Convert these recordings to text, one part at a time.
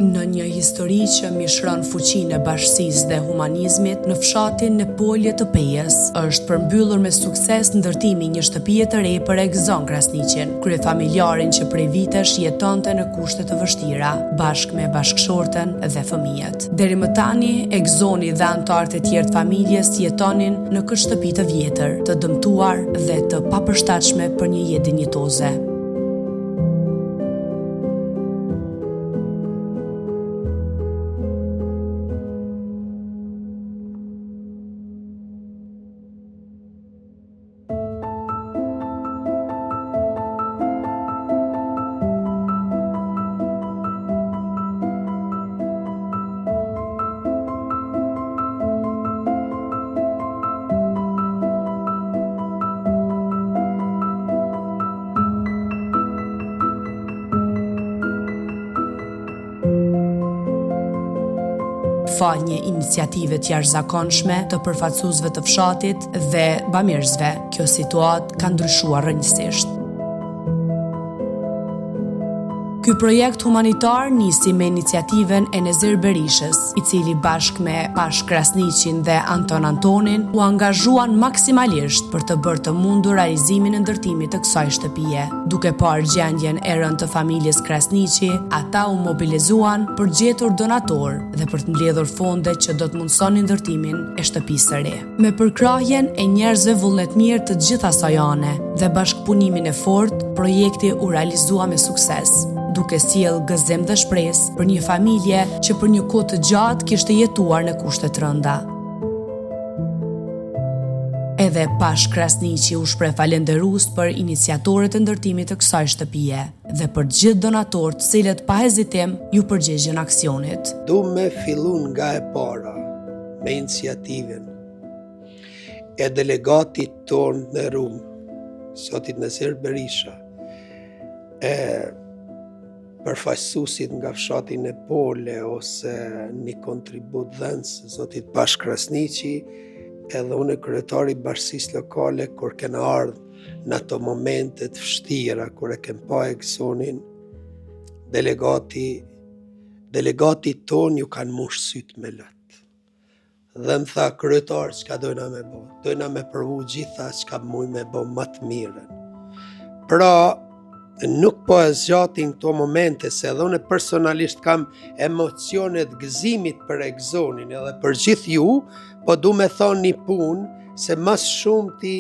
Në një histori që mishron fuqinë e bashkësisë dhe humanizmit, në fshatin në Polje të Pejës, është përmbyllur me sukses ndërtimi një shtëpie të re për Egzon Krasniqin, kryefamiljarin që prej vitesh jetonte në kushte të vështira, bashkë me bashkëshorten dhe fëmijët. Deri më tani, Egzoni dhe anëtarët e tjerë të familjes jetonin në këtë shtëpi të vjetër, të dëmtuar dhe të papërshtatshme për një jetë dinjitoze. Fal një iniciative të jashtëzakonshme të përfaqësuesve të fshatit dhe bamirësve, kjo situatë ka ndryshuar rrënjësisht. Ky projekt humanitar nisi me iniciativen e Nezir Berishës, i cili bashkë me Pash Krasniqin dhe Anton Antonin u angazhuan maksimalisht për të bërë të mundur realizimin e ndërtimit të kësaj shtëpie. Duke parë gjendjen e rëndë të familjes Krasniqi, ata u mobilizuan për gjetur donator dhe për të mbledhur fonde që do të mundsonin ndërtimin e shtëpisë së re. Me përkrahjen e njerëzve vullnetmirë të gjitha sajane dhe bashkëpunimin e fortë, projekti u realizua me sukses, duke sjell gëzim dhe shpresë për një familje që për një kohë të gjatë kishte jetuar në kushte të rënda. Edhe Pash Krasniqi u shpreh falënderues për iniciatorët e ndërtimit të kësaj shtëpie dhe për gjithë donatorët të cilët pa hezitim ju përgjigjen aksionit. Du me fillu nga e para me iniciativen e delegatit ton në Rum, sotit Nezir Berisha, përfaqësuesit nga fshatin e Pole ose një kontribut dhënës, zotit Pash Krasniqi, edhe unë kryetari bashkësisë lokale, kur kena ardhë në ato momente të vështira, kur e kem pa Egzonin, delegati ton ju kanë mush syt me lët. Dhe më tha, kryetar, çka dojna me bo? Dojna me përvu gjitha çka muj me bo më të mirën. Pra, nuk po e zgjatin këto momente, se edhe unë personalisht kam emocionet gëzimit për Egzonin edhe për gjithë ju, po du me thonë një punë, se mas shumë ti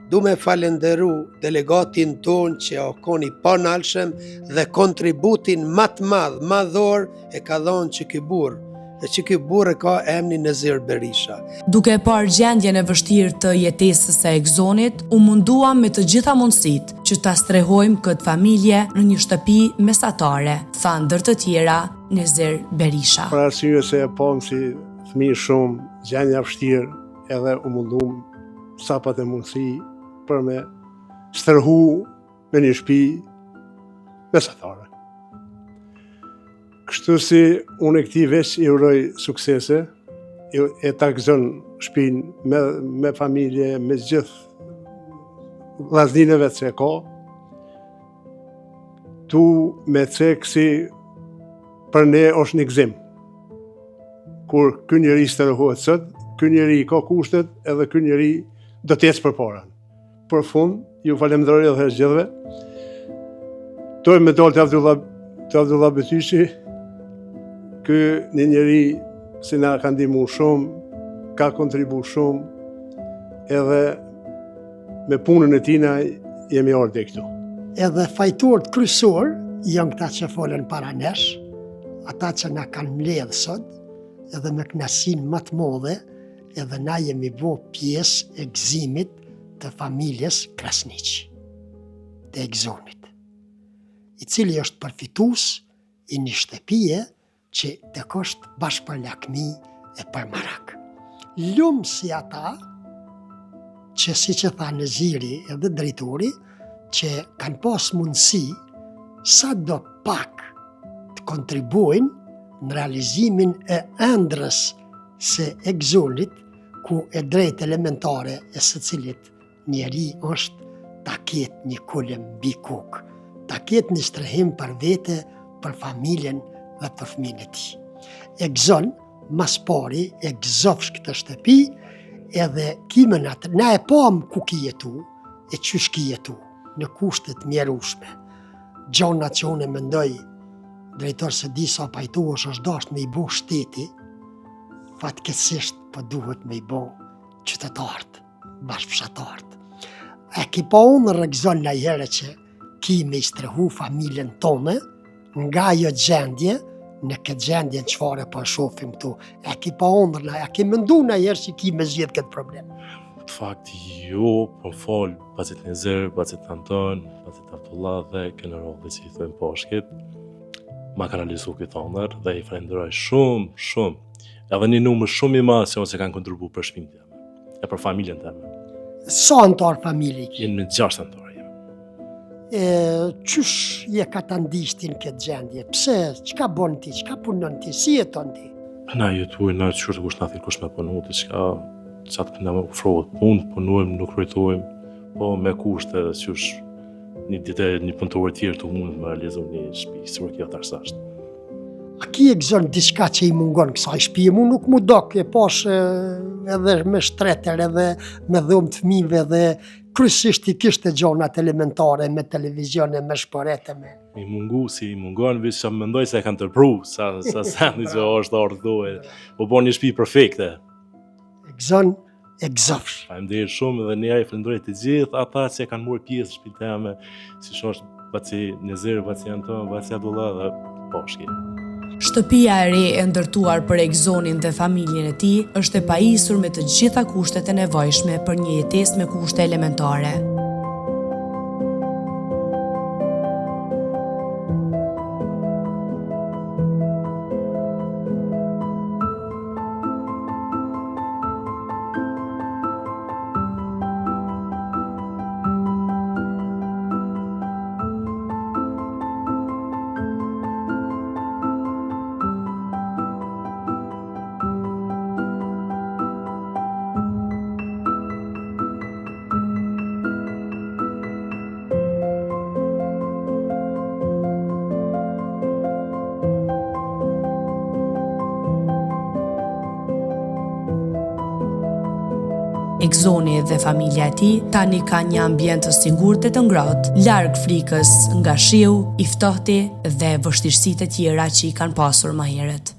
du me falenderu delegatin ton që o koni panalshem dhe kontributin më të madhor e ka dhonë që ky burr. E që ky burr e ka emrin Nezir Berisha. Duke parë gjendjen e vështirë të jetesës së Egzonit, u munduam me të gjitha mundësitë që ta strehojmë këtë familje në një shtëpi mesatare, tha ndër të tjera Nezir Berisha. Për arsye se e pam si fëmijë shumë, gjendja vështirë, edhe u mundum sa patë mundësi për me strehue me një shtëpi mesatare. Kështu si unë e këti veç i uroj suksese, e ta gëzon shtëpinë me familje, me gjithë vllazninëve që ka, tu me cek si për ne është një gëzim. Kur ky njeri strehohet sot, ky njeri ka kushtet edhe ky njeri do të ecë përpara. Për fund, ju falenderoj edhe gjithëve. Doj me dalë të Abdullah Betyshi, ky një njeri si na ka ndihmu shumë, ka kontribu shumë, edhe me punën e tina jemi ardhe këtu. Edhe fajtorët kryesor janë këta që folën para nesh, ata që na kanë mbledhë sot, edhe me kënaqësinë më të madhe, edhe na jemi bo pjesë e gëzimit të familjes Krasniqi, të Egzonit, i cili është përfitues i një shtëpie që të kosht bashkë për lakmi e për marak. Lumë si ata, që si që tha Neziri edhe drejtori, që kanë pas mundësi sa do pak të kontribuojnë në realizimin e ëndrrës së Egzonit, ku e drejt elementare e së cilit njeri është ta ketë një kulëm mbi kokë, ta ketë një strehim për vete, për familjen, dhe për fëmijën e tij. E gëzon, mas pari, e gëzofsh këtë shtëpi, edhe kimen atë, na e pam ku ki jetu, e qysh ki jetu, në kushtet mjerushme. Gjona që unë e mendoj, drejtor se di sa pajtuosh është dasht me i bo shteti, fatkeqësisht po duhet me i bo qytetarët, bashkëfshatarët. E ki pa unë rëgzon në jere që ki me i strehu familjen tonë, nga jo gjendje, në këtë gjendje në qfare po shofim tu. E ki pa unë, e ki mëndu në jere që ki me zhjetë këtë problem. Të fakt, jo, po falë, pacit Nezir, pacit Anton, pacit Abdullah dhe kënë rrëllë që i thujmë poshkit, ma ka realizu këtë onër dhe i falenderoj shumë. Edhe një numër shumë i madh se kanë kontribu për shpinë teme, e për familjen teme. Sa antar familje ki? Jenë me 6 antarë jemi. Qysh je ka të ndishtin këtë gjendje? Pse? Qka bon ti? Qka punon ti? Si jeton ti? Na jetuaj, na qërë kush na thirë kush me punu, të qka qatë këna me ofrohet punë, punojmë, nuk rritojmë, po me kushte dhe qysh një dite një punëtore tjerë të mund me realizu një shpi, si kjo të arsasht. A ki e gëzon diçka që i mungon kësaj shtëpie? Mu nuk mu dok, e pash edhe me shtreter, edhe me dhomë të fëmijëve, dhe kryesisht i kishte gjonat elementare, me televizione, me shporete, me... I mungu, si i mungon, vish që më mendoj se e kanë tërpru, sa sendi që është ardhë, po bo një shtëpi perfekte. E gëzon, e gëzofsh. Faleminderit shumë dhe ne ai falenderoj të gjithë ata që kanë marrë pjesë në shtëpinë teme, siç është baci Nezir, baci Anton, baci Abdullah dhe poshki. Shtëpia e re e ndërtuar për Egzonin dhe familjen e tij është e pajisur me të gjitha kushtet e nevojshme për një jetesë me kushte elementare. Egzoni dhe familja e tij tani kanë një ambient të sigurt e të ngrohtë, larg frikës nga shiu, i ftohti dhe vështirësitë e tjera që i kanë pasur më herët.